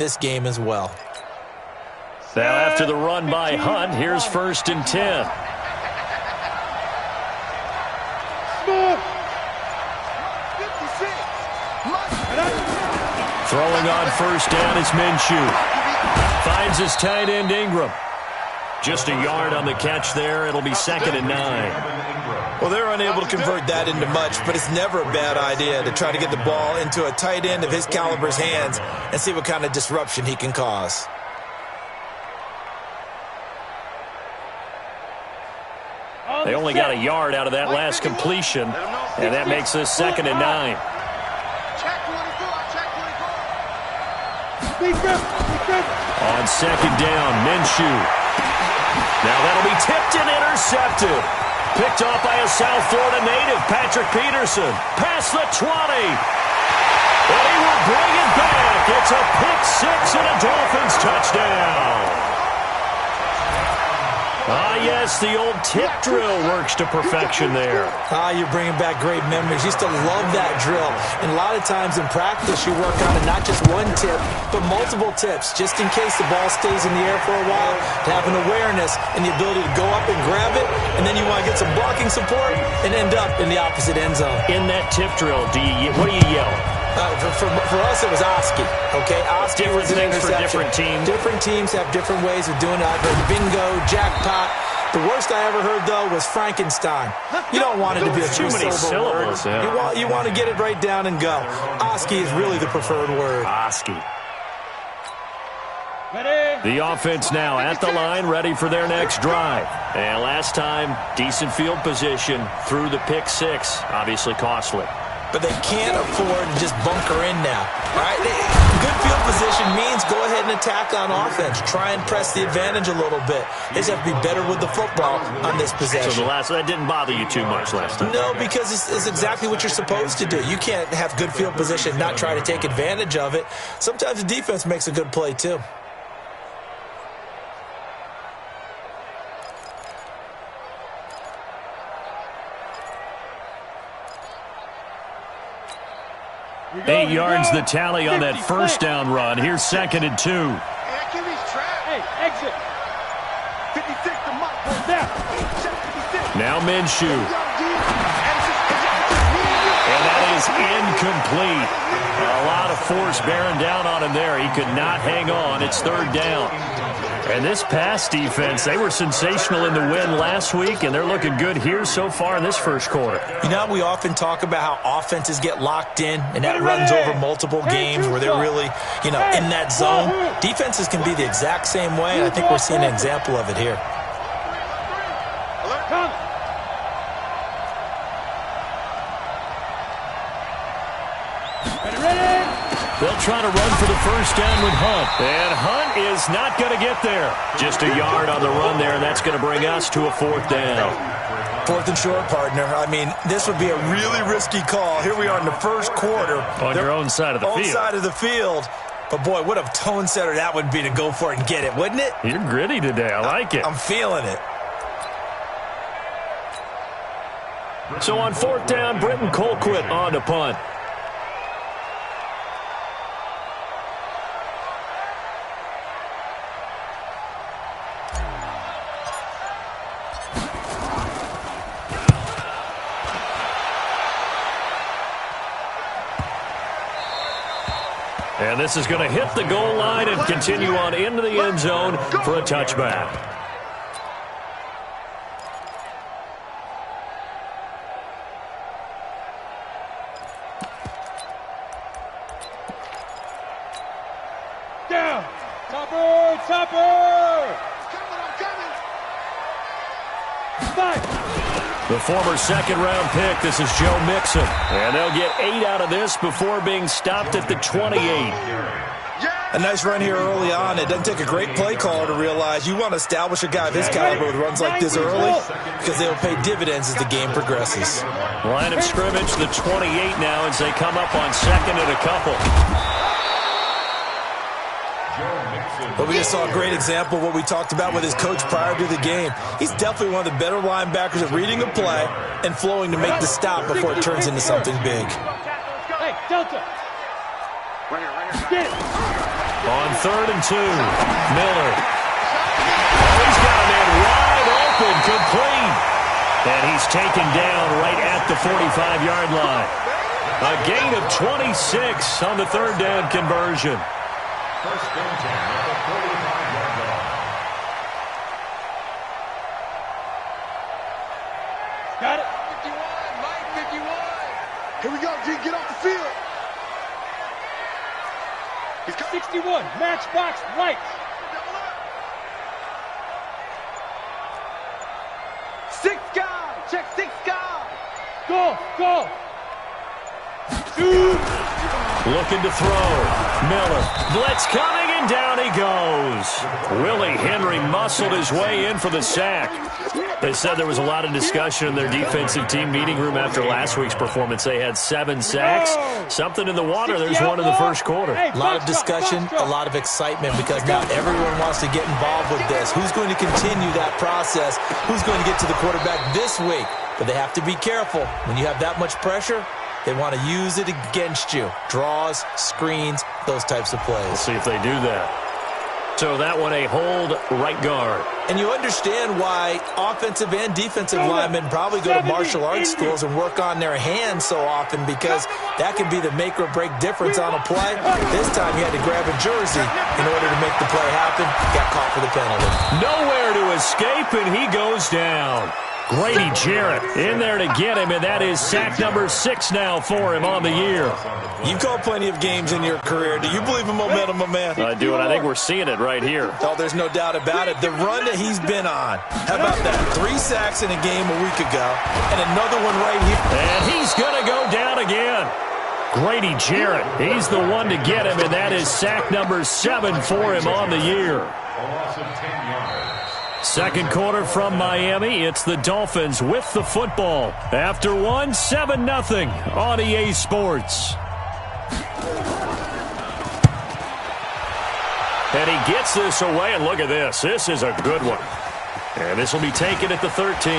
this game as well. Now after the run by Hunt, here's 1st and 10. Throwing on 1st down is Minshew. Finds his tight end Ingram. Just a yard on the catch there. It'll be 2nd and 9. Well, they're unable to convert that into much, but it's never a bad idea to try to get the ball into a tight end of his caliber's hands and see what kind of disruption he can cause. They only got a yard out of that last completion, and that makes this 2nd and 9. On 2nd down, Minshew. Now that'll be tipped and intercepted. Picked off by a South Florida native, Patrick Peterson. Past the 20. And he will bring it back. It's a pick 6 and a Dolphins touchdown. Ah, yes, the old tip drill works to perfection there. Ah, you're bringing back great memories. Used to love that drill. And a lot of times in practice, you work on it, not just one tip, but multiple tips, just in case the ball stays in the air for a while, to have an awareness and the ability to go up and grab it, and then you want to get some blocking support and end up in the opposite end zone. In that tip drill, what do you yell? For us, it was Oski. Okay, Oski different was an things for interception. different teams. Different teams have different ways of doing it. I've heard bingo, jackpot. The worst I ever heard, though, was Frankenstein. You don't want it to be a too many syllables. Yeah. You want to get it right down and go. Oski is really the preferred word. Oski. The offense now at the line, ready for their next drive. And last time, decent field position through the pick 6. Obviously costly. But they can't afford to just bunker in now. All right? Good field position means go ahead and attack on offense. Try and press the advantage a little bit. They just have to be better with the football on this possession. So that didn't bother you too much last time? No, because it's exactly what you're supposed to do. You can't have good field position, not try to take advantage of it. Sometimes the defense makes a good play, too. Eight yards the tally on that 1st down run. Here's 2nd and 2. Now Minshew. And that is incomplete. A lot of force bearing down on him there. He could not hang on. It's 3rd down. And this pass defense, they were sensational in the win last week, and they're looking good here so far in this 1st quarter. You know, we often talk about how offenses get locked in, and that runs over multiple games where they're really, in that zone. Defenses can be the exact same way, and I think we're seeing an example of it here. They'll try to run for the 1st down with Hunt. And Hunt is not going to get there. Just a yard on the run there, and that's going to bring us to a 4th down. 4th and short, partner. I mean, this would be a really risky call. Here we are in the 1st quarter. On your own side of the field. Own side of the field. But, boy, what a tone setter that would be to go for it and get it, wouldn't it? You're gritty today. I like it. I'm feeling it. So on 4th down, Britton Colquitt on to punt. And this is going to hit the goal line and continue on into the end zone for a touchback. Down. Topper. The former 2nd-round pick, this is Joe Mixon. And they'll get 8 out of this before being stopped at the 28. A nice run here early on. It doesn't take a great play caller to realize you want to establish a guy of his caliber with runs like this early because they will pay dividends as the game progresses. Line of scrimmage, the 28 now as they come up on 2nd and a couple. But we just saw a great example of what we talked about with his coach prior to the game. He's definitely one of the better linebackers at reading a play and flowing to make the stop before it turns into something big. Hey, Delta. Right here. On 3rd and 2, Miller. Oh, he's got a man wide open, complete. And he's taken down right at the 45-yard line. A gain of 26 on the 3rd down conversion. First down at the 45-yard line. Got it. 51, Mike, 51. Here we go, G. Get off the field. He's got 61. Matchbox lights. Six guy. Check six guy. Go, go. Shoot. Looking to throw. Miller. Blitz coming, and down he goes. Willie Henry muscled his way in for the sack. They said there was a lot of discussion in their defensive team meeting room after last week's performance. They had 7 sacks. Something in the water. There's one in the first quarter. A lot of discussion, a lot of excitement, because now everyone wants to get involved with this. Who's going to continue that process? Who's going to get to the quarterback this week? But they have to be careful. When you have that much pressure, they want to use it against you. Draws, screens, those types of plays. We'll see if they do that. So that one, a hold right guard. And you understand why offensive and defensive linemen probably go to martial arts schools and work on their hands so often, because that can be the make or break difference on a play. This time he had to grab a jersey in order to make the play happen. Got caught for the penalty. Nowhere to escape, and he goes down. Grady Jarrett in there to get him, and that is sack number 6 now for him on the year. You've called plenty of games in your career. Do you believe in momentum, my man? I do, and I think we're seeing it right here. Oh, there's no doubt about it. The run that he's been on. How about that? 3 sacks in a game a week ago, and another one right here. And he's going to go down again. Grady Jarrett, he's the one to get him, and that is sack number 7 for him on the year. A loss of 10 yards. Second quarter from Miami. It's the Dolphins with the football. After one, 7-0 on EA Sports. And he gets this away, and look at this. This is a good one. And this will be taken at the 13.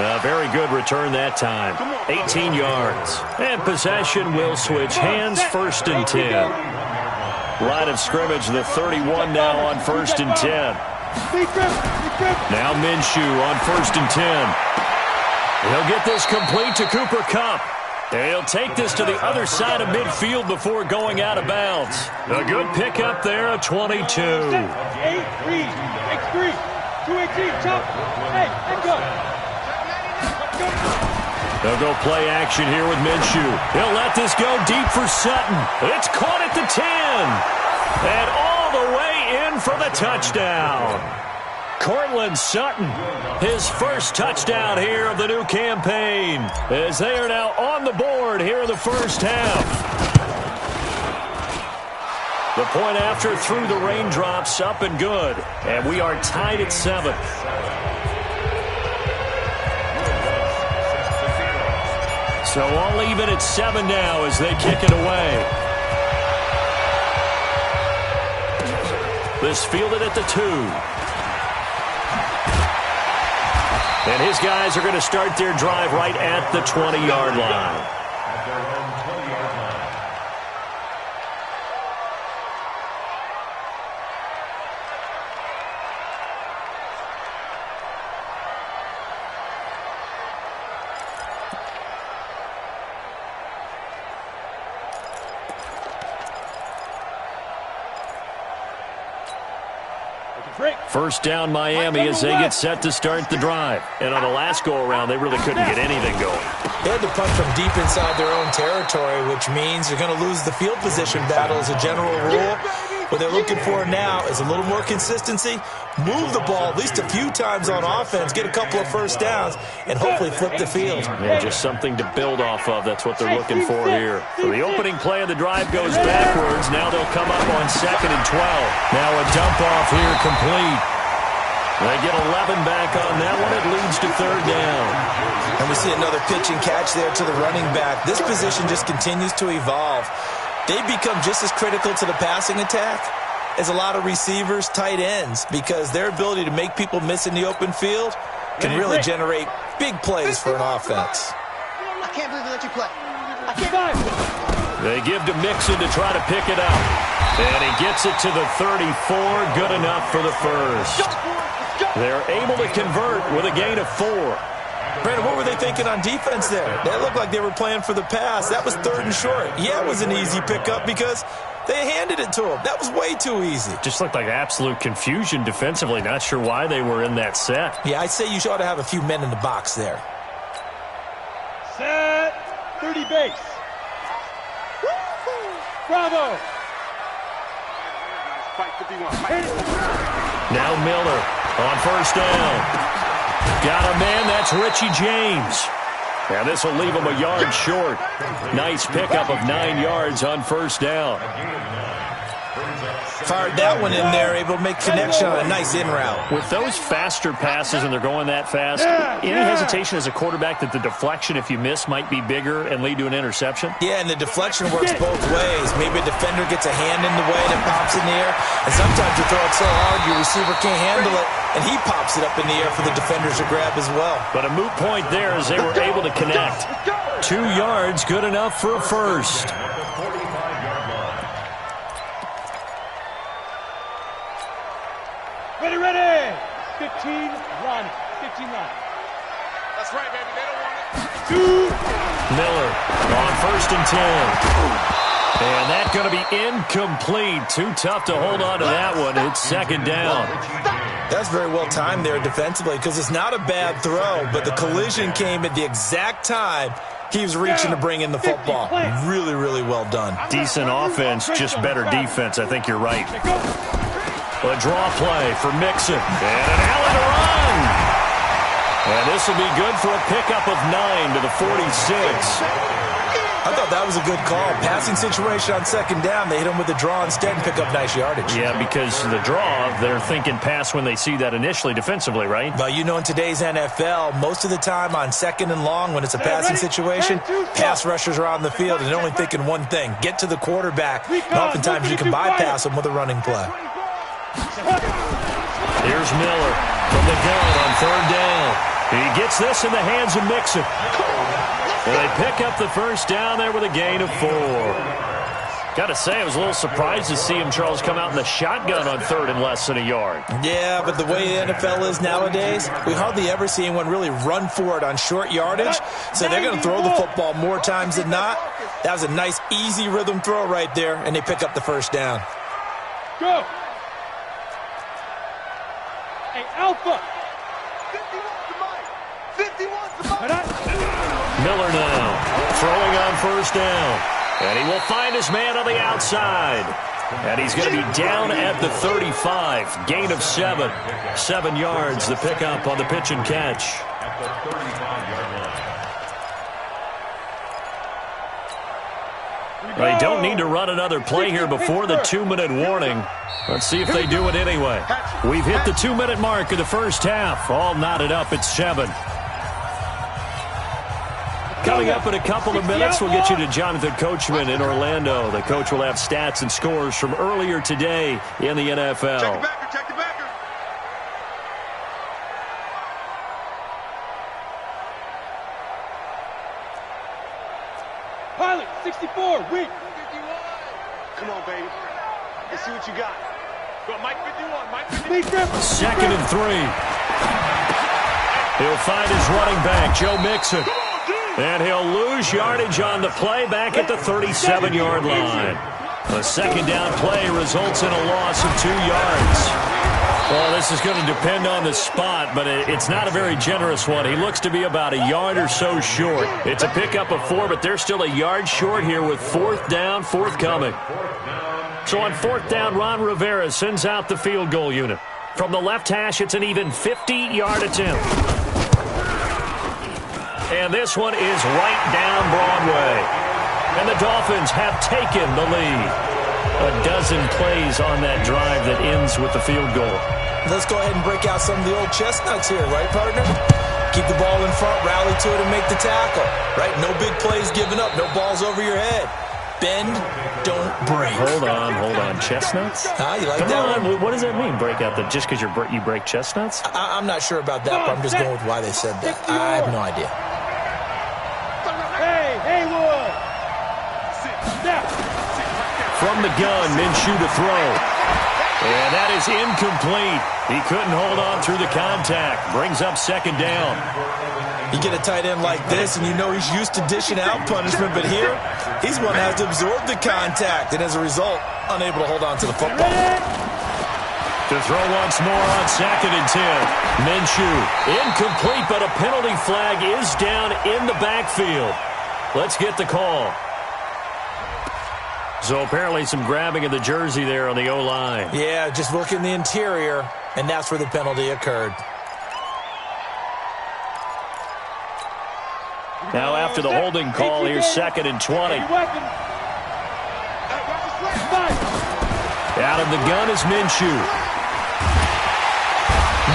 A very good return that time. 18 yards. And possession will switch hands, 1st and 10. Line of scrimmage, the 31 now on 1st and 10. Now Minshew on 1st and 10. He'll get this complete to Cooper Kupp. And he'll take this to the other side of midfield before going out of bounds. A good pickup there of 22. 8-3, X3, 218, chop. Hey, let's go. They'll go play action here with Minshew. He'll let this go deep for Sutton. It's caught at the 10. And all the way in for the touchdown. Cortland Sutton, his first touchdown here of the new campaign, as they are now on the board here in the first half. The point after through the raindrops, up and good. And we are tied at 7. So all even at 7 now as they kick it away. This fielded at the 2. And his guys are going to start their drive right at the 20-yard line. At their own 20-yard line. First down Miami as they get set to start the drive. And on the last go-around, they really couldn't get anything going. They had to punt from deep inside their own territory, which means you're going to lose the field position battle as a general rule. What they're looking for now is a little more consistency, move the ball at least a few times on offense, get a couple of first downs, and hopefully flip the field. Yeah, just something to build off of. That's what they're looking for here. So the opening play of the drive goes backwards. Now they'll come up on 2nd and 12. Now a dump off here complete. They get 11 back on that one. It leads to 3rd down. And we see another pitch and catch there to the running back. This position just continues to evolve. They become just as critical to the passing attack as a lot of receivers, tight ends, because their ability to make people miss in the open field can really generate big plays for an offense. I can't believe they let you play. I can't. They give to Mixon to try to pick it up. And he gets it to the 34. Good enough for the first. They're able to convert with a gain of 4. Brandon, what were they thinking on defense there? They looked like they were playing for the pass. That was 3rd and short. Yeah, it was an easy pickup because they handed it to him. That was way too easy. Just looked like absolute confusion defensively. Not sure why they were in that set. Yeah, I'd say you ought to have a few men in the box there. Set. 30 base. Bravo. Now Miller on first down. Got a man, that's Richie James. And this will leave him a yard short. Nice pickup of 9 yards on first down. Fired that one in there, able to make connection on a nice in route. With those faster passes and they're going that fast, any hesitation as a quarterback that the deflection, if you miss, might be bigger and lead to an interception? Yeah, and the deflection works both ways. Maybe a defender gets a hand in the way and it pops in the air. And sometimes you throw it so hard your receiver can't handle it, and he pops it up in the air for the defenders to grab as well. But a moot point there as they were able to connect. 2 yards, good enough for a first. Ready. 15 line. 15 line. That's right, baby. They don't want it. Miller on first and 10. And that's going to be incomplete. Too tough to hold on to that one. It's second down. That's very well timed there defensively because it's not a bad throw, but the collision came at the exact time he was reaching to bring in the football. Really, really well done. Decent offense, just better defense. I think you're right. A draw play for Mixon. And an alley to run. And this will be good for a pickup of 9 to the 46. I thought that was a good call. Passing situation on second down. They hit him with the draw instead and pick up nice yardage. Yeah, because the draw, they're thinking pass when they see that initially defensively, right? Well, you know, in today's NFL, most of the time on second and long, when it's a passing situation, pass rushers are on the field and they're only thinking one thing, get to the quarterback. And oftentimes you can bypass them with a running play. Here's Miller from the gun on third down. He gets this in the hands of Mixon. And they pick up the first down there with a gain of 4. Got to say, I was a little surprised to see him, Charles, come out in the shotgun on third and less than a yard. Yeah, but the way the NFL is nowadays, we hardly ever see anyone really run for it on short yardage. So they're going to throw the football more times than not. That was a nice, easy rhythm throw right there, and they pick up the first down. Go. Hey, Alpha. 51's the mic. Miller now throwing on first down. And he will find his man on the outside. And he's going to be down at the 35. Gain of 7. 7 yards, the pickup on the pitch and catch. They don't need to run another play here before the 2-minute warning. Let's see if they do it anyway. We've hit the 2-minute mark of the first half. All knotted up at 7. Coming up in a couple of minutes, we'll get you to Jonathan Coachman in Orlando. The coach will have stats and scores from earlier today in the NFL. Check the backer. Pilot, 64, weak. 51. Come on, baby. Let's see what you got. Go, Mike 51, Mike 51. Second and 3. He'll find his running back, Joe Mixon. And he'll lose yardage on the play back at the 37-yard line. A second down play results in a loss of 2 yards. Well, this is going to depend on the spot, but it's not a very generous one. He looks to be about a yard or so short. It's a pickup of 4, but they're still a yard short here with fourth down forthcoming. So on fourth down, Ron Rivera sends out the field goal unit. From the left hash, it's an even 50-yard attempt. And this one is right down Broadway. And the Dolphins have taken the lead. A dozen plays on that drive that ends with the field goal. Let's go ahead and break out some of the old chestnuts here, right, partner? Keep the ball in front, rally to it, and make the tackle, right? No big plays given up, no balls over your head. Bend, don't break. Hold on. Chestnuts? You like Come that on. one? What does that mean, break out? Just because you break chestnuts? I'm not sure about that, but I'm just going with why they said that. I have no idea. Hey, Haywood. Snap. from the gun. Minshew to throw. And that is incomplete. He couldn't hold on through the contact. Brings up second down. You get a tight end like this, and you know he's used to dishing out punishment, but here, he's one that has to absorb the contact, and as a result, unable to hold on to the football. To throw once more on 2nd and 10. Minshew, incomplete, but a penalty flag is down in the backfield. Let's get the call. So apparently some grabbing of the jersey there on the O-line. Yeah, just look in the interior, and that's where the penalty occurred. Now after the holding call, here's 2nd and 20. Out of the gun is Minshew.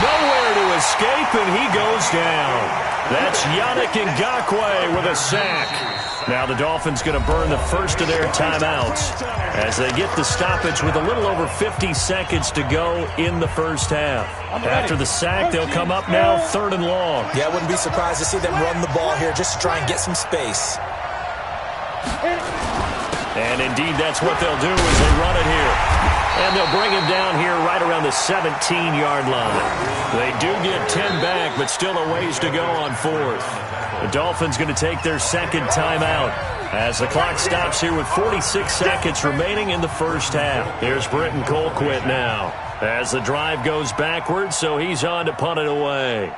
Nowhere to escape, and he goes down. That's Yannick Ngakoue with a sack. Now the Dolphins going to burn the first of their timeouts as they get the stoppage with a little over 50 seconds to go in the first half. After the sack, they'll come up now 3rd and long. Yeah, I wouldn't be surprised to see them run the ball here just to try and get some space. And indeed, that's what they'll do as they run it here. And they'll bring him down here right around the 17-yard line. They do get 10 back, but still a ways to go on 4th. The Dolphins going to take their second timeout as the clock stops here with 46 seconds remaining in the first half. Here's Britton Colquitt now as the drive goes backwards, so he's on to punt it away.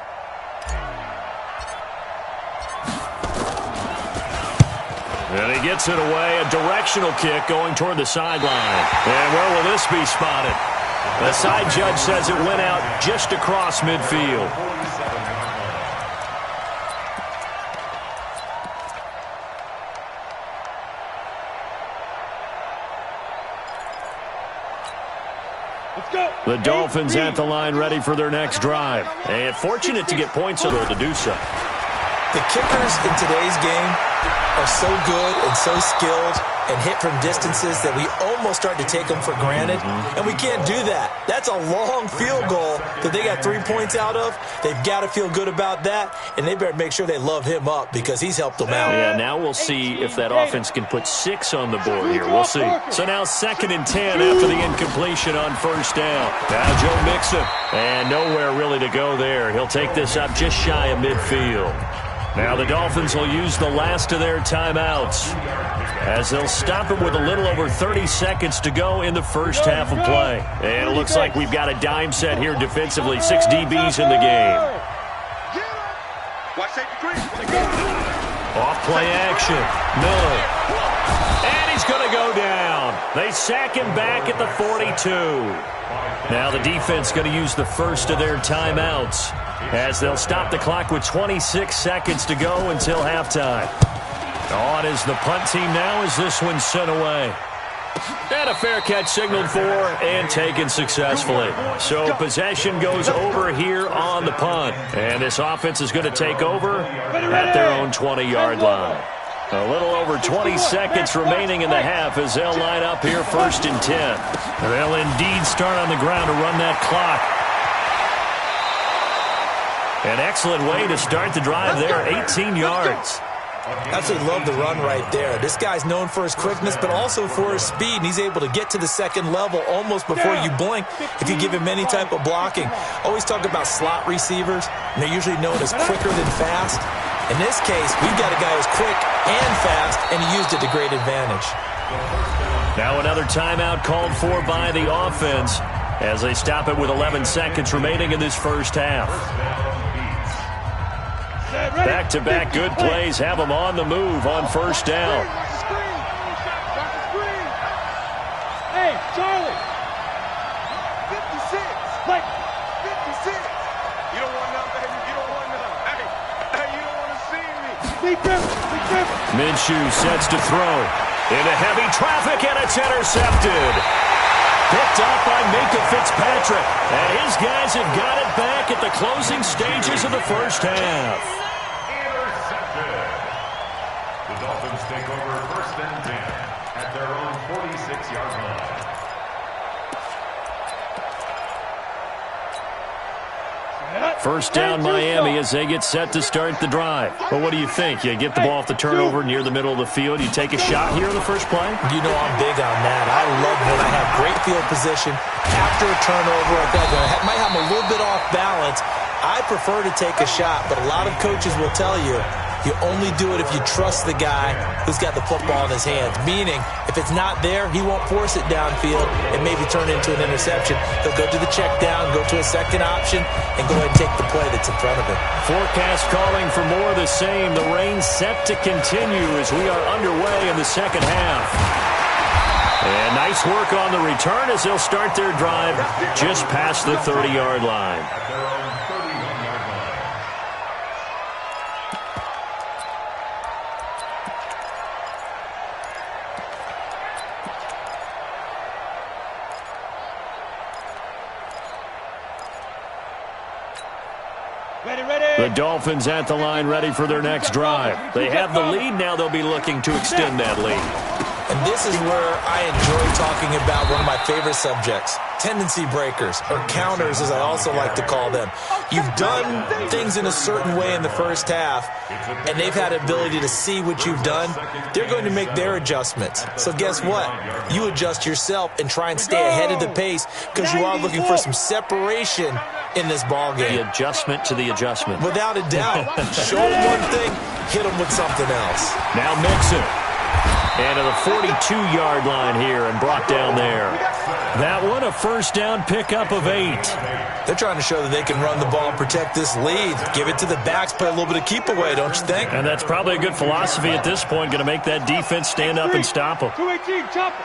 And he gets it away, a directional kick going toward the sideline. And where will this be spotted? The side judge says it went out just across midfield. The Dolphins at the line ready for their next drive. And fortunate to get points to do so. The kickers in today's game are so good and so skilled and hit from distances that we almost start to take them for granted, and we can't do that. That's a long field goal that they got 3 points out of. They've got to feel good about that, and they better make sure they love him up because he's helped them out. Yeah, now we'll see if that offense can put 6 on the board here. We'll see. So now 2nd and 10 after the incompletion on first down. Now Joe Mixon, and nowhere really to go there. He'll take this up just shy of midfield. Now the Dolphins will use the last of their timeouts as they'll stop it with a little over 30 seconds to go in the first half of play. And it looks like we've got a dime set here defensively. 6 DBs in the game. Off play action. Miller. And he's going to go down. They sack him back at the 42. Now the defense going to use the first of their timeouts as they'll stop the clock with 26 seconds to go until halftime. On is the punt team now as this one's sent away. And a fair catch signaled for and taken successfully. So possession goes over here on the punt. And this offense is going to take over at their own 20-yard line. A little over 20 seconds remaining in the half as they'll line up here 1st and 10. They'll indeed start on the ground to run that clock. An excellent way to start the drive there, 18 yards. Absolutely love the run right there. This guy's known for his quickness, but also for his speed, and he's able to get to the second level almost before you blink if you give him any type of blocking. Always talk about slot receivers, and they're usually known as quicker than fast. In this case, we've got a guy who's quick and fast, and he used it to great advantage. Now another timeout called for by the offense as they stop it with 11 seconds remaining in this first half. Back-to-back good plays have them on the move on first down. Hey, Charlie. 56. 56. You don't want none, baby. You don't want none. Hey, you don't want to see me. Big trip. Minshew sets to throw. Into heavy traffic, and it's intercepted. Picked up by Minka Fitzpatrick. And his guys have got it back at the closing stages of the first half. Intercepted. The Dolphins take over 1st and 10 at their own 46-yard line. First down Miami as they get set to start the drive. Well, what do you think? You get the ball off the turnover near the middle of the field. You take a shot here in the first play? You know I'm big on that. I field position after a turnover like that. That might have him a little bit off balance. I prefer to take a shot, but a lot of coaches will tell you, you only do it if you trust the guy who's got the football in his hands. Meaning, if it's not there, he won't force it downfield and maybe turn it into an interception. He'll go to the check down, go to a second option, and go ahead and take the play that's in front of him. Forecast calling for more of the same. The rain set to continue as we are underway in the second half. And nice work on the return as they'll start their drive just past the 30-yard line. The Dolphins at the line ready for their next drive. They have the lead now. They'll be looking to extend that lead. And this is where I enjoy talking about one of my favorite subjects, tendency breakers, or counters as I also like to call them. You've done things in a certain way in the first half, and they've had the ability to see what you've done. They're going to make their adjustments. So guess what? You adjust yourself and try and stay ahead of the pace because you are looking for some separation in this ball game. The adjustment to the adjustment. Without a doubt. Show them one thing, hit them with something else. Now Mixon. And to the 42-yard line here and brought down there. That one a first down pickup of 8. They're trying to show that they can run the ball and protect this lead. Give it to the backs, play a little bit of keep away, don't you think? And that's probably a good philosophy at this point, going to make that defense stand up and stop them. 218, chop it.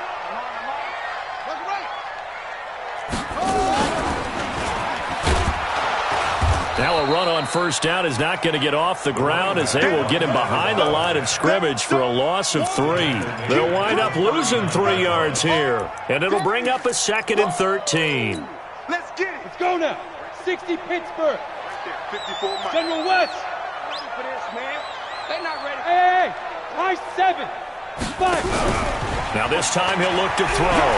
Now a run on first down is not going to get off the ground as they will get him behind the line of scrimmage for a loss of 3. They'll wind up losing 3 yards here, and it'll bring up a 2nd and 13. Let's get it. Let's go now. 60 Pittsburgh. General West. Ready for this, man. They're not ready. Hey, high 7. 5. Now this time he'll look to throw.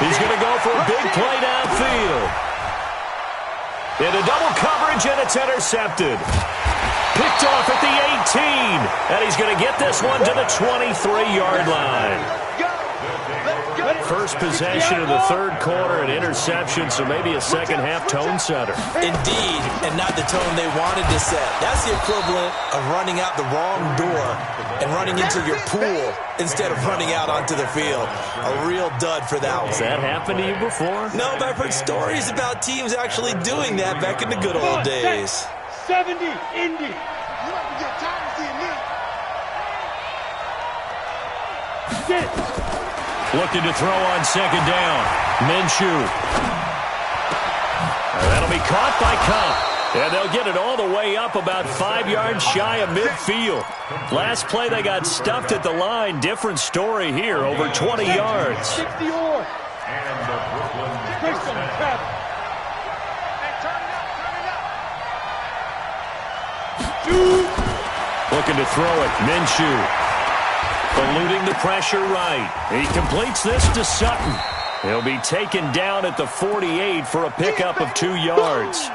He's going to go for a big play downfield. Into double coverage, and it's intercepted. Picked off at the 18, and he's going to get this one to the 23-yard line. First possession of the third quarter, an interception, so maybe a second-half tone setter. Indeed, and not the tone they wanted to set. That's the equivalent of running out the wrong door and running into your pool instead of running out onto the field. A real dud for that one. Has that happened to you before? No, but I've heard stories about teams actually doing that back in the good old days. 70, Indy. Get it. Looking to throw on second down. Minshew. That'll be caught by Kupp. And they'll get it all the way up about 5 yards shy of midfield. Last play they got stuffed at the line. Different story here, over 20 yards. 60 or. And the Brooklyn Looking to throw it. Minshew. Eluding the pressure right. He completes this to Sutton. He'll be taken down at the 48 for a pickup of 2 yards.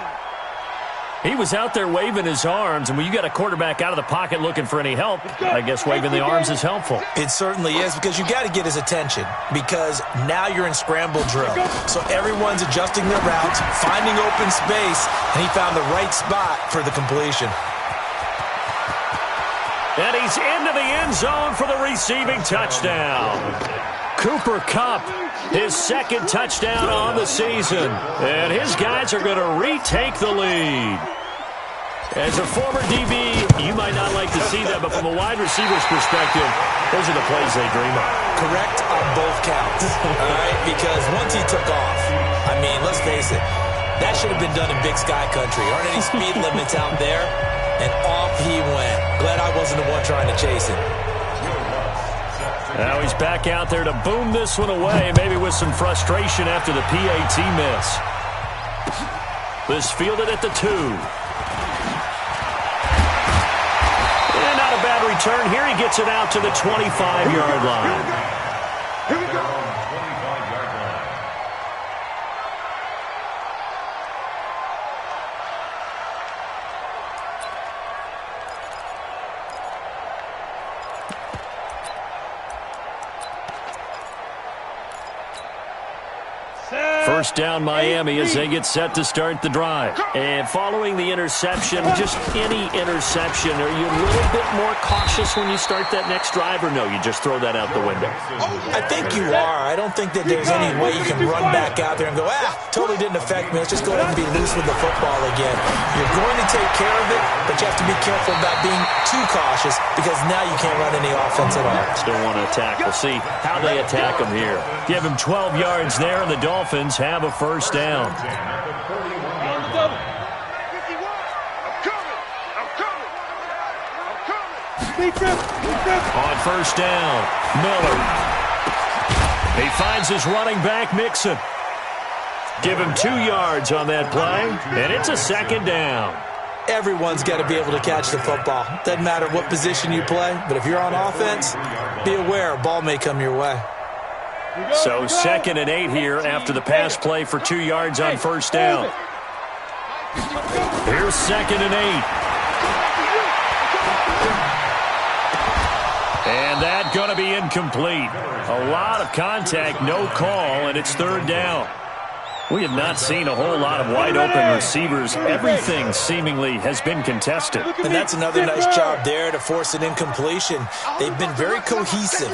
He was out there waving his arms, and when you got a quarterback out of the pocket looking for any help, I guess waving the arms is helpful. It certainly is, because you got to get his attention, because now you're in scramble drill. So everyone's adjusting their routes, finding open space, and he found the right spot for the completion. And he's into the end zone for the receiving touchdown. Cooper Kupp, his second touchdown on the season. And his guys are going to retake the lead. As a former DB, you might not like to see that, but from a wide receiver's perspective, those are the plays they dream of. Correct on both counts, all right? Because once he took off, I mean, let's face it, that should have been done in Big Sky Country. Aren't any speed limits out there? And off he went. Glad I wasn't the one trying to chase him. Now he's back out there to boom this one away, maybe with some frustration after the PAT miss. This fielded at the 2. And not a bad return. Here he gets it out to the 25-yard line. Here we go. 25-yard line. First down Miami as they get set to start the drive. And following the interception, just any interception, are you a little bit more cautious when you start that next drive, or no, you just throw that out the window? I think you are. I don't think that there's any way you can run back out there and go, totally didn't affect me. Let's just go ahead and be loose with the football again. You're going to take care of it, but you have to be careful about being too cautious because now you can't run any offense at all. Still want to attack. We'll see how they attack him here. Give him 12 yards there, and the Dolphins have a first down. On first down, Miller. He finds his running back, Mixon. Give him 2 yards on that play, and it's a second down. Everyone's got to be able to catch the football. Doesn't matter what position you play, but if you're on offense, be aware a ball may come your way. So 2nd and 8 here after the pass play for 2 yards on first down. Here's 2nd and 8. And that's going to be incomplete. A lot of contact, no call, and it's 3rd down. We have not seen a whole lot of wide-open receivers. Everything seemingly has been contested. And that's another nice job there to force an incompletion. They've been very cohesive,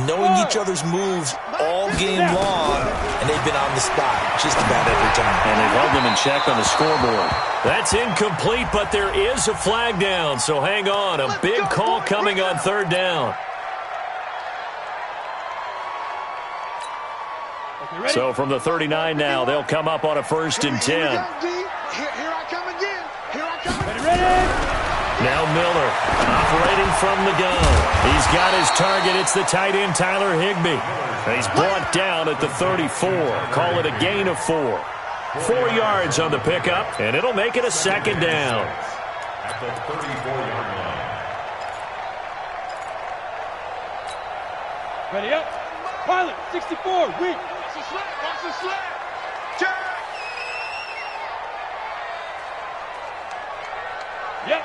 knowing each other's moves all game long, and they've been on the spot just about every time. And they've held them in check on the scoreboard. That's incomplete, but there is a flag down, so hang on. A big call coming on 3rd down. So from the 39 now, they'll come up on a 1st and 10. Here I come again. Here I come again. Now Miller operating from the gun. He's got his target. It's the tight end, Tyler Higbee. He's brought down at the 34. Call it a gain of 4. 4 yards on the pickup, and it'll make it a 2nd down. At the 34-yard line. Ready up. Pilot, 64, weak. Watch the slap. Jack. Yep.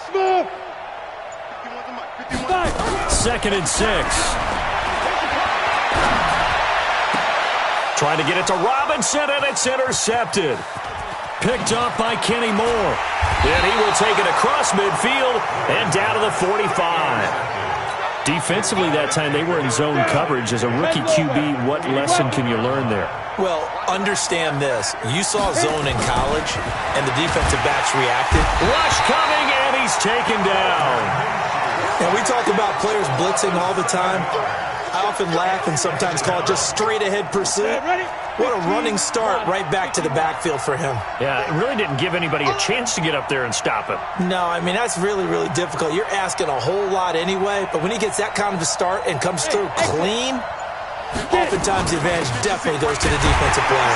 Smooth. 2nd and 6. Trying to get it to Robinson, and it's intercepted. Picked up by Kenny Moore. And he will take it across midfield and down to the 45. Defensively that time, they were in zone coverage. As a rookie QB, what lesson can you learn there? Well, understand this. You saw zone in college, and the defensive backs reacted. Rush coming, and he's taken down. And we talk about players blitzing all the time. I often laugh and sometimes call it just straight-ahead pursuit. What a running start right back to the backfield for him. Yeah, it really didn't give anybody a chance to get up there and stop him. No, I mean, that's really, really difficult. You're asking a whole lot anyway, but when he gets that kind of a start and comes through clean, oftentimes the advantage definitely goes to the defensive player.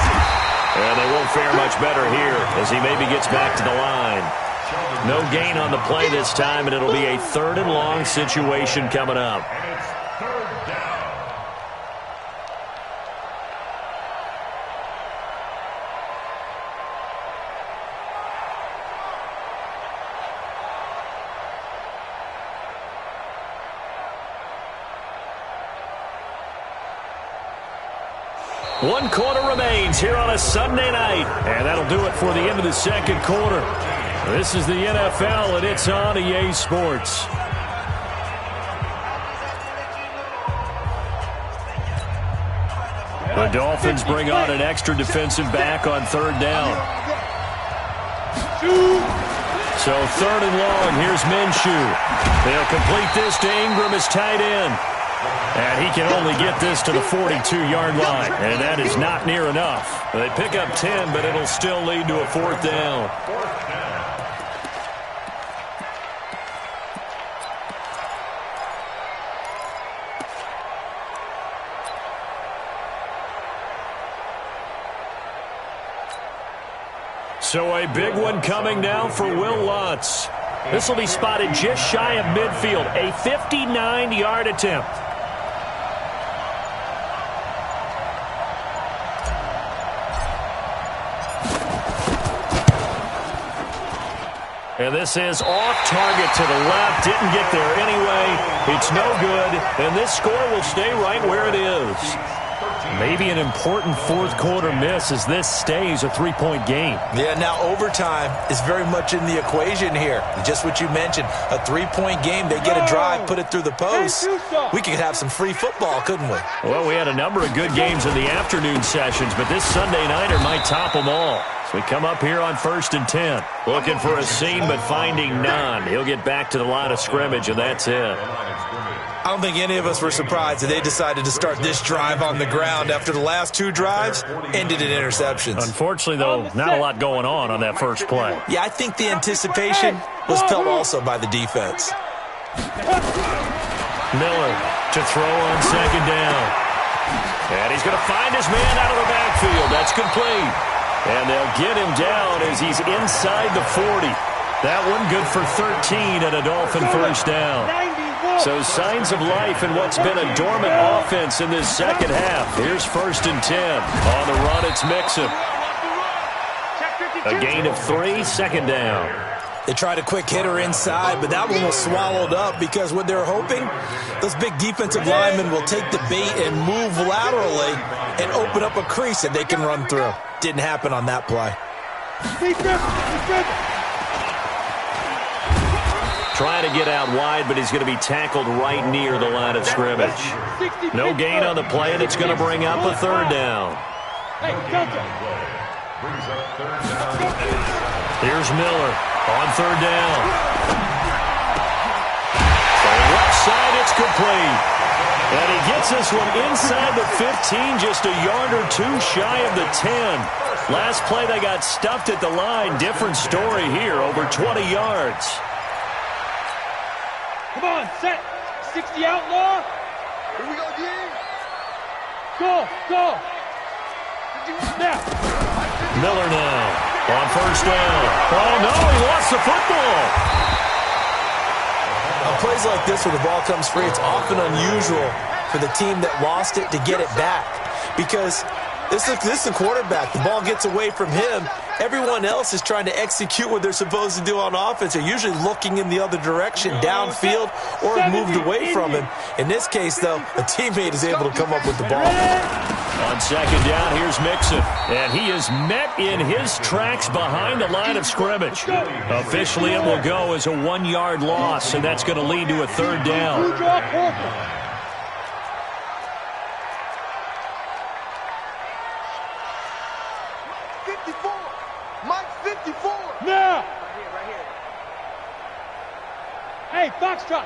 And they won't fare much better here as he maybe gets back to the line. No gain on the play this time, and it'll be a 3rd and long situation coming up. One quarter remains here on a Sunday night. And that'll do it for the end of the 2nd quarter. This is the NFL, and it's on EA Sports. The Dolphins bring on an extra defensive back on 3rd down. So 3rd and long, here's Minshew. They'll complete this to Ingram as tight end. And he can only get this to the 42-yard line, and that is not near enough. They pick up 10, but it'll still lead to a 4th down. So a big one coming now for Will Lutz. This will be spotted just shy of midfield, a 59-yard attempt. And this is off target to the left. Didn't get there anyway. It's no good. And this score will stay right where it is. Maybe an important fourth-quarter miss as this stays a three-point game. Yeah, now overtime is very much in the equation here. Just what you mentioned, a three-point game. They get a drive, put it through the post. We could have some free football, couldn't we? Well, we had a number of good games in the afternoon sessions, but this Sunday nighter might top them all. So we come up here on 1st and 10. Looking for a seam, but finding none. He'll get back to the line of scrimmage, and that's it. I don't think any of us were surprised that they decided to start this drive on the ground after the last two drives ended in interceptions. Unfortunately, though, not a lot going on that first play. Yeah, I think the anticipation was felt also by the defense. Miller to throw on second down. And he's going to find his man out of the backfield. That's complete. And they'll get him down as he's inside the 40. That one good for 13 and a Dolphin first down. So signs of life in what's been a dormant offense in this second half. Here's 1st and 10. On the run, it's Mixon. A gain of 3, second down. They tried a quick hitter inside, but that one was swallowed up because what they're hoping, those big defensive linemen will take the bait and move laterally and open up a crease that they can run through. Didn't happen on that play. Trying to get out wide, but he's going to be tackled right near the line of scrimmage. No gain on the play, and it's going to bring up a third down. Here's Miller on third down. On the left side, it's complete. And he gets this one inside the 15, just a yard or two shy of the 10. Last play, they got stuffed at the line. Different story here, over 20 yards. Come on, set. 60 outlaw. Here we go, D. Go. Now. Miller now on first down. Oh, no, he lost the football. On plays like this where the ball comes free, it's often unusual for the team that lost it to get it back because this is the quarterback. The ball gets away from him. Everyone else is trying to execute what they're supposed to do on offense. They're usually looking in the other direction, downfield, or have moved away from him. In this case, though, a teammate is able to come up with the ball. On second down, here's Mixon. And he is met in his tracks behind the line of scrimmage. Officially, it will go as a 1-yard loss, and that's going to lead to a third down. Now! Hey, Foxtrot!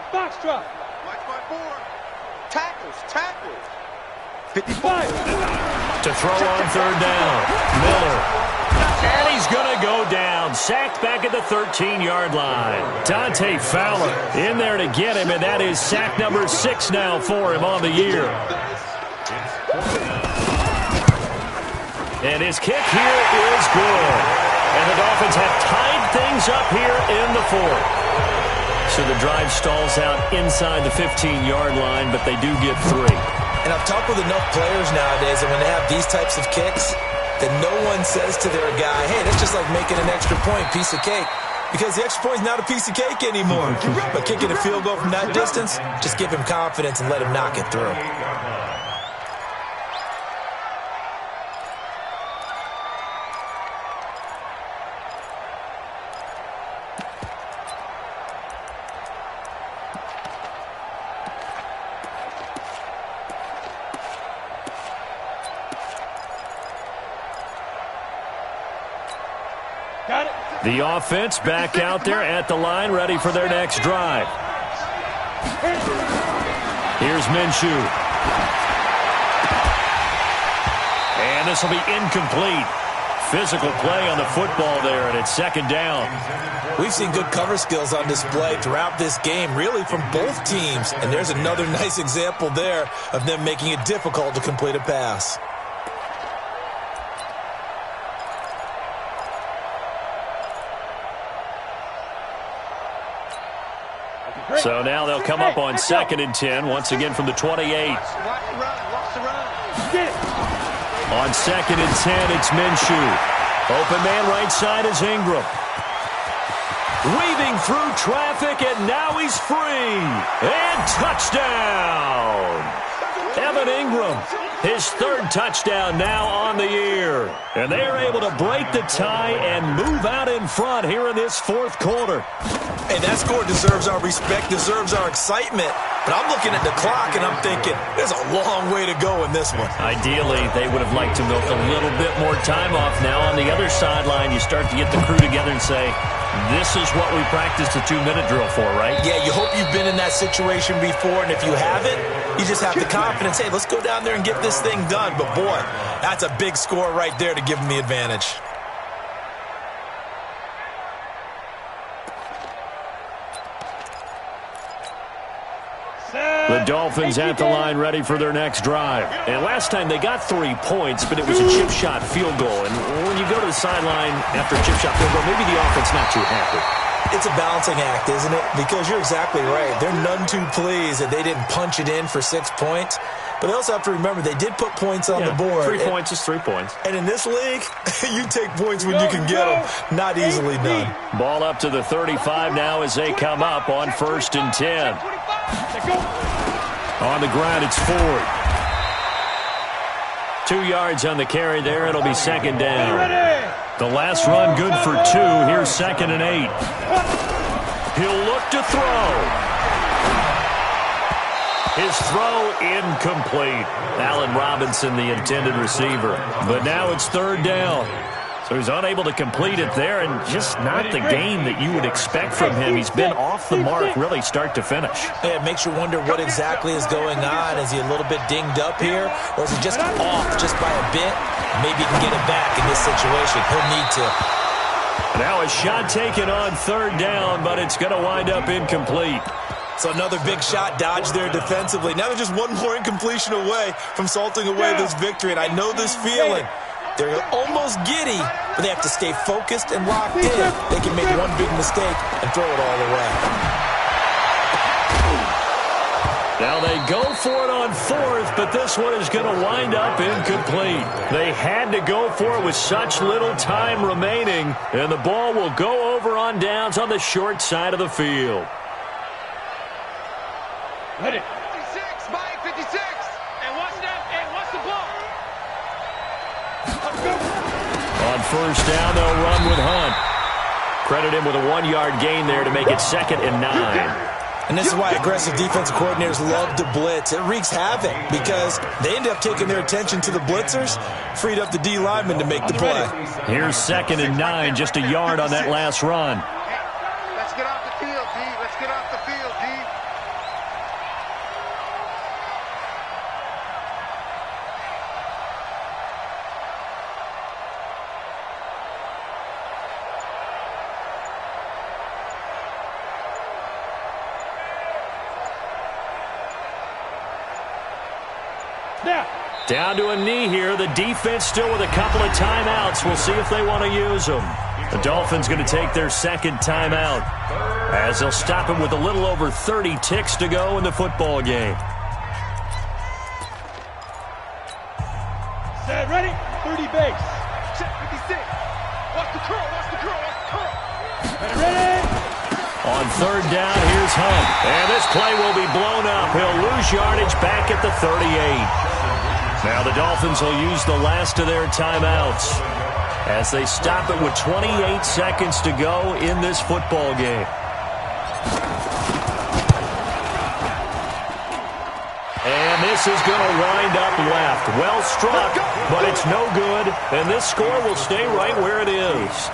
Mike 5-4. Tackles. 55! To throw on third down, Miller. And he's going to go down. Sacked back at the 13-yard line. Dante Fowler in there to get him, and that is sack number 6 now for him on the year. And his kick here is good. And the Dolphins have tied things up here in the fourth. So the drive stalls out inside the 15-yard line, but they do get 3. And I've talked with enough players nowadays that when they have these types of kicks, that no one says to their guy, hey, that's just like making an extra point, piece of cake. Because the extra point is not a piece of cake anymore. But kicking a field goal from that distance, just give him confidence and let him knock it through. The offense back out there at the line, ready for their next drive. Here's Minshew. And this will be incomplete. Physical play on the football there, and it's second down. We've seen good cover skills on display throughout this game, really from both teams. And there's another nice example there of them making it difficult to complete a pass. So now they'll come up on 2nd and 10, once again from the 28. On 2nd and 10, it's Minshew. Open man right side is Ingram. Weaving through traffic, and now he's free. And touchdown! Evan Ingram, his third touchdown now on the year. And they are able to break the tie and move out in front here in this fourth quarter. Hey, that score deserves our respect, deserves our excitement. But I'm looking at the clock, and I'm thinking, there's a long way to go in this one. Ideally, they would have liked to milk a little bit more time off. Now on the other sideline, you start to get the crew together and say, this is what we practiced the 2-minute drill for, right? Yeah, you hope you've been in that situation before, and if you haven't, you just have the confidence, hey, let's go down there and get this thing done. But, boy, that's a big score right there to give them the advantage. The Dolphins at the line ready for their next drive. And last time they got 3 points, but it was a chip shot field goal. And when you go to the sideline after a chip shot field goal, maybe the offense not too happy. It's a balancing act, isn't it? Because you're exactly right. They're none too pleased that they didn't punch it in for 6 points. But they also have to remember they did put points on the board. 3 points is 3 points. And in this league, you take points when you can get them. Not easily done. Ball up to the 35 now as they come up on 1st and 10. On the ground, it's Ford. 2 yards on the carry there. It'll be 2nd down. The last run good for 2. Here's 2nd and 8. He'll look to throw. His throw incomplete. Allen Robinson, the intended receiver. But now it's 3rd down. So he's unable to complete it there, and just not the game that you would expect from him. He's been off the mark really start to finish. Yeah, it makes you wonder what exactly is going on. Is he a little bit dinged up here, or is he just off just by a bit? Maybe he can get it back in this situation. He'll need to. Now a shot taken on 3rd down, but it's going to wind up incomplete. So another big shot dodged there defensively. Now they're just one more incompletion away from salting away this victory, and I know this feeling. They're almost giddy, but they have to stay focused and locked in. They can make one big mistake and throw it all away. Now they go for it on 4th, but this one is going to wind up incomplete. They had to go for it with such little time remaining, and the ball will go over on downs on the short side of the field. Ready. 56, Mike, 56. And watch that, and watch the ball. On 1st down, they'll run with Hunt. Credit him with a 1-yard gain there to make it 2nd and 9. And this is why aggressive defensive coordinators love to blitz. It wreaks havoc because they end up taking their attention to the blitzers, freed up the D lineman to make the play. Here's 2nd and 9, just a yard on that last run. Let's get off the field, D. Let's get off the field, D. Down to a knee here. The defense still with a couple of timeouts. We'll see if they want to use them. The Dolphins going to take their 2nd timeout as they'll stop him with a little over 30 ticks to go in the football game. Set, ready? 30 base. Check 56. Watch the curl, watch the curl, watch the curl. Ready? On 3rd down, here's Hunt. And this play will be blown up. He'll lose yardage back at the 38. Now the Dolphins will use the last of their timeouts as they stop it with 28 seconds to go in this football game. And this is going to wind up left. Well struck, but it's no good. And this score will stay right where it is.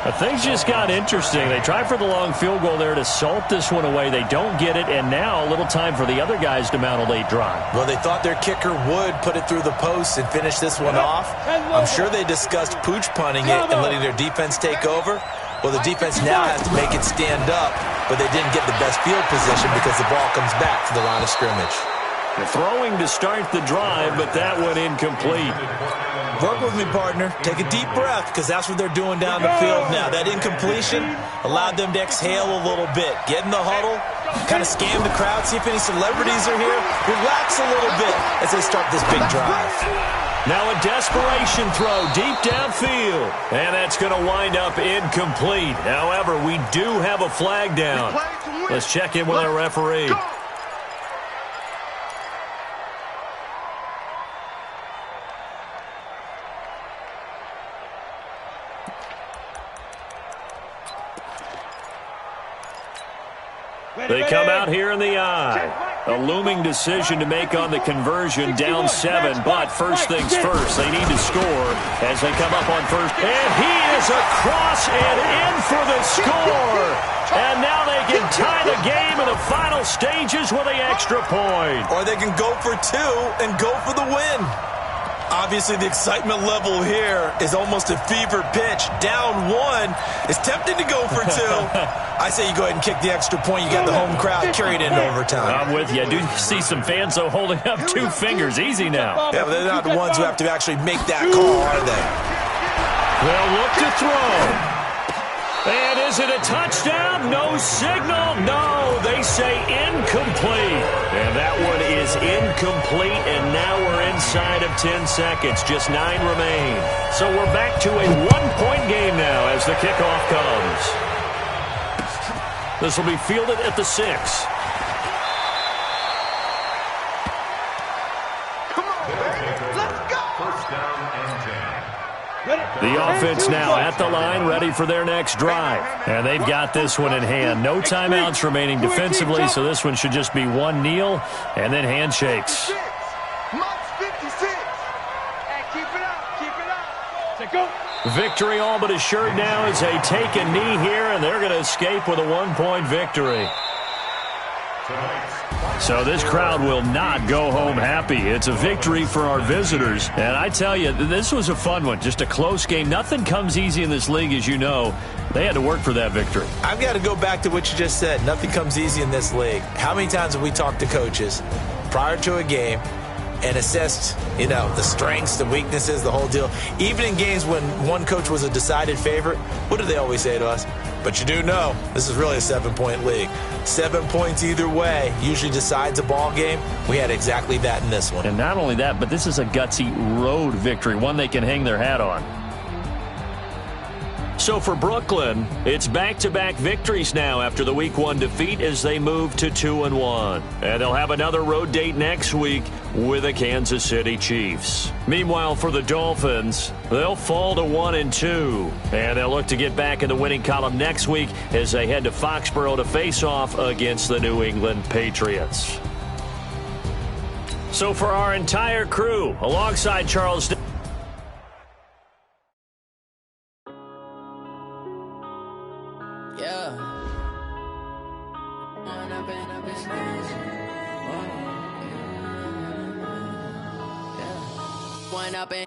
But things just got interesting. They tried for the long field goal there to salt this one away. They don't get it, and now a little time for the other guys to mount a late drive. Well, they thought their kicker would put it through the post and finish this one off. I'm sure they discussed pooch punting it and letting their defense take over. Well, the defense now has to make it stand up, but they didn't get the best field position because the ball comes back to the line of scrimmage. The throwing to start the drive, but that went incomplete. Work with me, partner. Take a deep breath, because that's what they're doing down the field now. That incompletion allowed them to exhale a little bit. Get in the huddle, kind of scan the crowd, see if any celebrities are here. Relax a little bit as they start this big drive. Now a desperation throw deep downfield. And that's going to wind up incomplete. However, we do have a flag down. Let's check in with our referee. They come out here in the eye. A looming decision to make on the conversion, down 7. But first things first, they need to score as they come up on first. And he is across and in for the score. And now they can tie the game in the final stages with the extra point. Or they can go for 2 and go for the win. Obviously, the excitement level here is almost a fever pitch. Down 1. It's tempting to go for 2. I say you go ahead and kick the extra point. You got the home crowd, carry it into overtime. I'm with you. I do see some fans, though, holding up 2 fingers. Easy now. Yeah, but they're not the ones who have to actually make that call, are they? They'll look to throw. And is it a touchdown? No signal. No, they say incomplete. And that one is incomplete, and now we're inside of 10 seconds. Just 9 remain. So we're back to a 1-point game now as the kickoff comes. This will be fielded at the 6. Come on, baby. Let's go. First down and 10. The offense now at the line, ready for their next drive. And they've got this one in hand. No timeouts remaining defensively, so this one should just be one kneel and then handshakes. March 56. Hey, keep it up. Keep it up. Say go. Victory all but assured now as they take a knee here, and they're going to escape with a 1-point victory. So this crowd will not go home happy. It's a victory for our visitors. And I tell you, this was a fun one. Just a close game. Nothing comes easy in this league, as you know. They had to work for that victory. I've got to go back to what you just said. Nothing comes easy in this league. How many times have we talked to coaches prior to a game and assessed, the strengths, the weaknesses, the whole deal? Even in games when one coach was a decided favorite, what do they always say to us? But you do know this is really a 7-point league. 7 points either way usually decides a ball game. We had exactly that in this one. And not only that, but this is a gutsy road victory, one they can hang their hat on. So for Brooklyn, it's back-to-back victories now after the Week 1 defeat as they move to 2-1. And they'll have another road date next week with the Kansas City Chiefs. Meanwhile, for the Dolphins, they'll fall to 1-2. And they'll look to get back in the winning column next week as they head to Foxborough to face off against the New England Patriots. So for our entire crew, alongside Charles...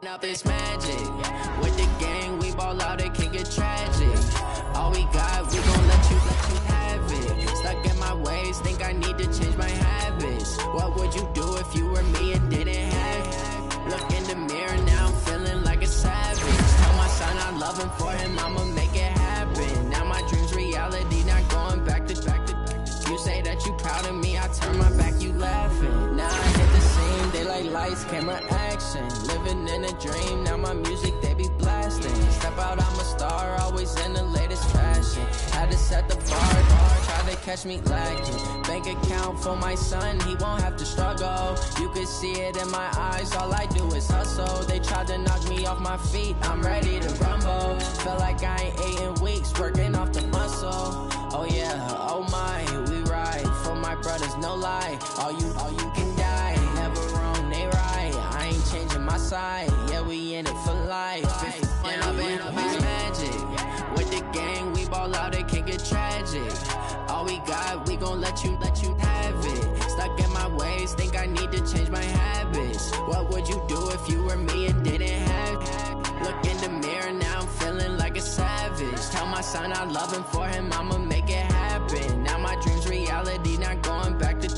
Up this magic. With the gang, we ball out, it can get tragic. All we got, we gon' let you have it. Stuck in my ways, think I need to change my habits. What would you do if you were me and didn't have it? Look in the mirror, now I'm feeling like a savage. Tell my son I love him, for him I'ma make it happen. Now my dream's reality, not going back to. You say that you proud of me, I turn my back, you laughing. Now I hit the scene, they like lights, camera, action. Living in a dream, now my music, they be blasting. Step out, I'm a star, always in the latest fashion. Had to set the bar, try to catch me lacking. Bank account for my son, he won't have to struggle. You can see it in my eyes, all I do is hustle. They tried to knock me off my feet, I'm ready to rumble. Feel like I ain't ate in weeks, working off the muscle. Oh yeah, oh my, we ride for my brothers, no lie. All you can die, never wrong, they right. I ain't changing my side, yeah, we in it for life. And I've been magic. With the gang, we ball out, it can get tragic. All we got, we gon' let you have it. Stuck in my ways, think I need to change my habits. What would you do if you were me and didn't have it? Look in the mirror, now I'm feeling like a savage. Tell my son I love him, for him I'ma make it happen. Now my dream's reality, not going back to.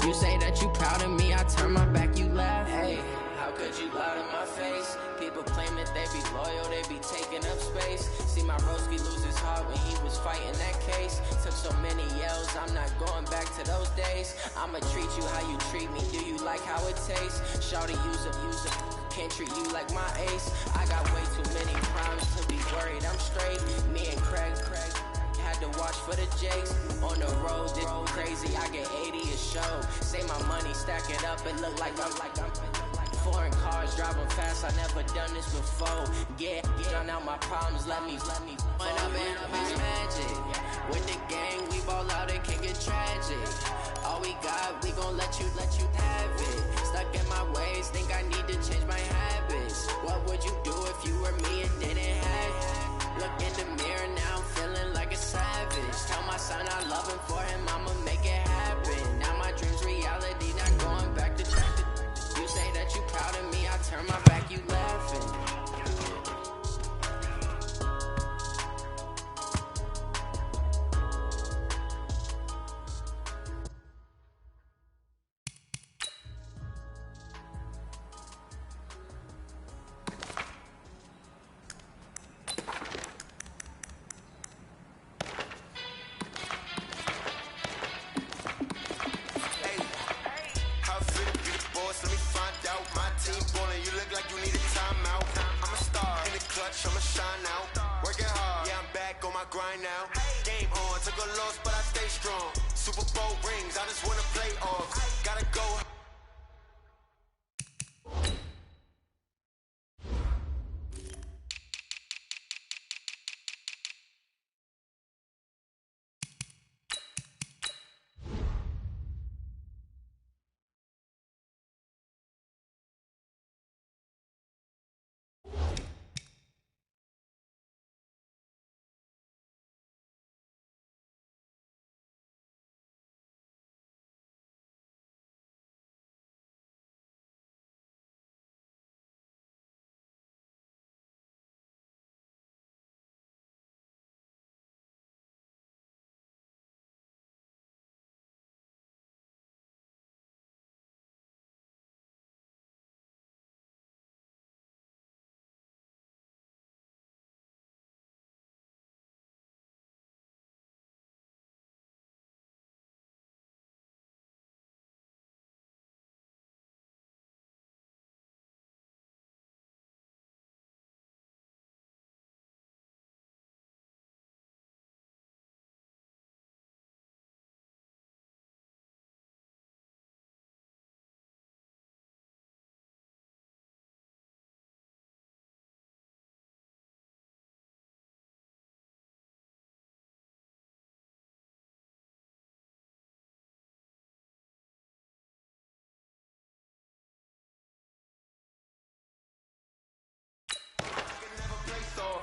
You say that you proud of me, I turn my back, you laugh. Hey, how could you lie to my face? People claim that they be loyal, they be taking up space. See my broski lose his heart when he was fighting that case. Took so many yells, I'm not going back to those days. I'ma treat you how you treat me, do you like how it tastes. Shawty use a, can't treat you like my ace. I got way too many crimes to be worried I'm straight. Me and Craig had to watch for the Jakes. On the road, this crazy, I get 80 a show. Say my money, stack it up, it look like I'm foreign cars, driving fast, I never done this before. Yeah, drown out my problems, let me When up it's magic. With the gang, we ball out, it can get tragic. All we got, we gon' let you have it. Stuck in my ways, think I need to change my habits. What would you do if you were me and didn't have it? Look in the mirror, now I'm feeling like a savage. Tell my son I love him, for him I'ma make it happen. Now my dream's reality, not going back to track. You say that you proud of me, I turn my back, you laughing. I'ma shine out, working hard, yeah I'm back on my grind now. Game on, took a loss but I stay strong. Super Bowl rings, I just wanna play off. Gotta go.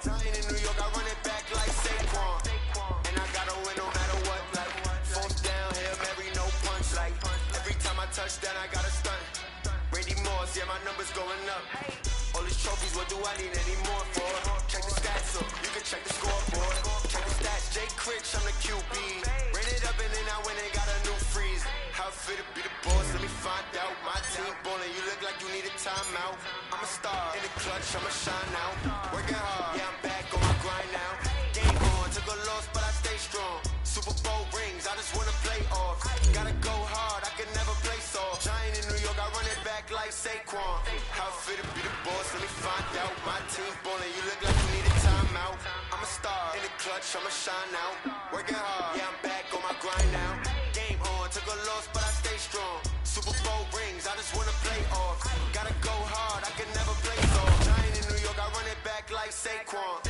Dying in New York, I run it back like Saquon. And I gotta win no matter what. Like, fourth down, Hail Mary, no punch. Like, every time I touch down, I gotta stunt. Randy Moss, yeah, my number's going up. All these trophies, what do I need any more for? Check the stats up, you can check the scoreboard. Check the stats, Jay Critch, I'm the QB. Ran it up and then I went and got a new freeze. How fit to be the boss, let me find out. My team ballin', you look like you need a timeout. I'm a star, in the clutch, I'ma shine out. Working hard, yeah, I'm back on my grind now. Game on, took a loss, but I stay strong. Super Bowl rings, I just wanna play off. Gotta go hard, I can never play soft. Giant in New York, I run it back like Saquon. How fit to be the boss, let me find out. My team ballin', you look like you need a timeout. I'm a star, in the clutch, I'ma shine out. Working hard, yeah, I'm back on my grind now. Game on, took a loss, but I stay strong. Super Bowl rings, I just wanna play off. Gotta go hard, I can never play soft. Giant in New York, I run it back like Saquon.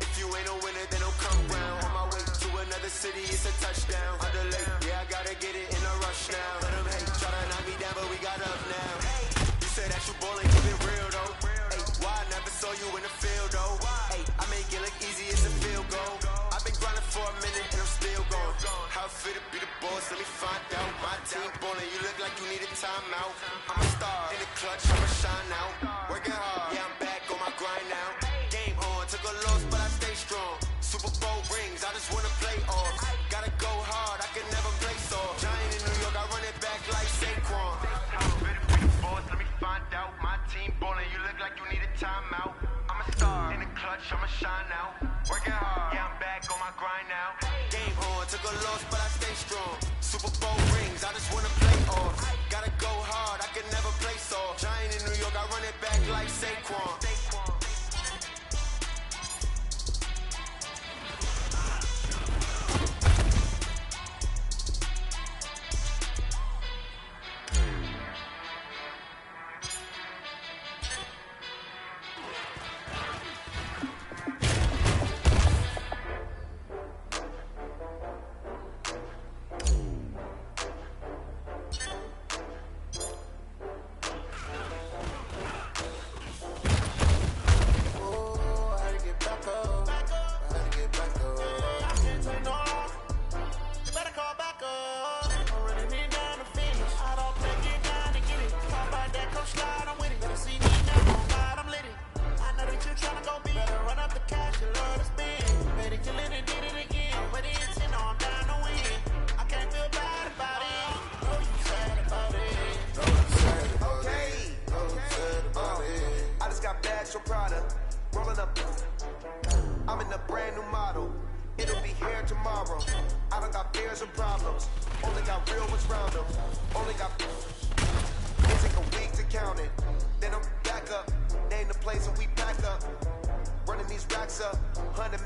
If you ain't a winner, then don't come round. On my way to another city, it's a touchdown. Under late, yeah, I gotta get it in a rush now. Let them hate, try to knock me down, but we got up now. You say that you ballin', keep it real though. Hey, why I never saw you in the field though? Hey, I make it look easy, it's a field goal. I've been grinding for a minute and I'm still going. How fit to be the boss, let me find out. My team ballin', you look like you need a timeout. I'm a star, in the clutch, I'ma shine out. Working hard, yeah, I'm back on my grind now. Game on, took a loss, but I stay strong. Super Bowl rings, I just wanna play off. Gotta go hard, I can never play soft. Giant in New York, I run it back like Saquon. How fit to be the boss, let me find out. My team ballin', you look like you need a timeout. I'm a star, in the clutch, I'ma shine out. Working hard, yeah, I'm back on my grind now. Game on, took a loss, but I stay strong. Super Bowl rings, I just wanna play off. Gotta go hard, I can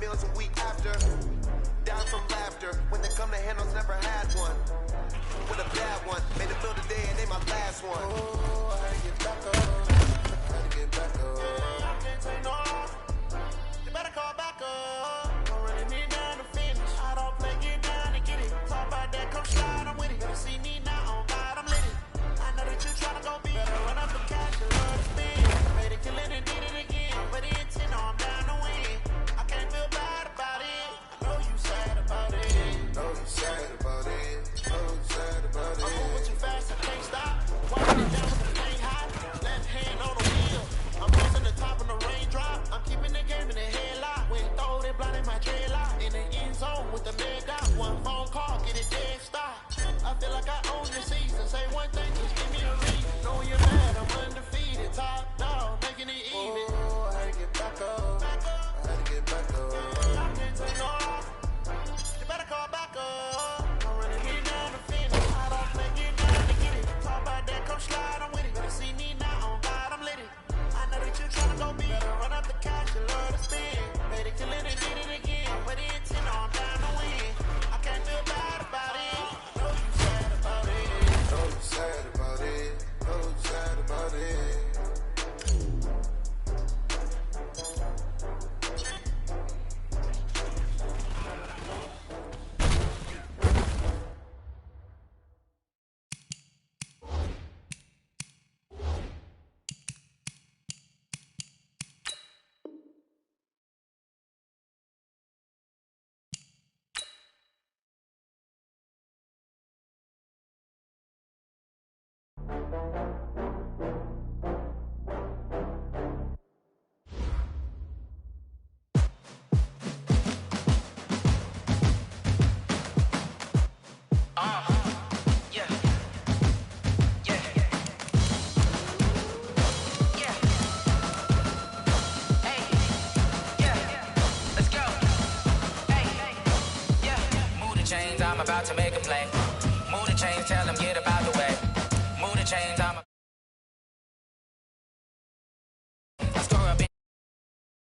feelings a week after. Down from laughter. When they come to handles, never had one. With a bad one. Made them feel today and they my last one. Oh, I had to get back up. I had to get back up. I can't take no. You better call back up. I'm running me down to finish. I don't play, get down to get it. Talk about that, come slide, I'm with it. Better see me now, on God, I'm lit it. I know that you tryna go be. Better run up the cash and love to spend. Made it, kill it, and did it again. But the intent, no, I'm down to win. I can't feel bad about it. I know you sad about it. Know you sad about it. Know you sad about it. I'm moving too fast, I can't stop. Walking it down with the pain hot. Left hand on the wheel. I'm pressing the top of the raindrop. I'm keeping the game in the headlock. When throw it, blinding my dreadlock. In the end zone with the man got one phone call, get it dead stop. I feel like I own the season. Say one thing, just give me a reason. Know you're mad, I'm undefeated. Top dog, making it even. Oh, I had to get back up. I had to get back up. I can't take no. You better call back up. I'm running me down to finish. I don't play, get down to get it. Talk about that, come slide, I'm with it. Better see me now, on God, I'm lit it. I know that you tryna go be. Better run up the cash, you love to spend. Made it, kill it, and did it again. But the intent, I'm down to win. I can't feel bad about it. Know you sad about it. Know you sad about it. Know you sad about it. I'm about to make a play. Move the chains, tell them get about the way. Move the chains, I'm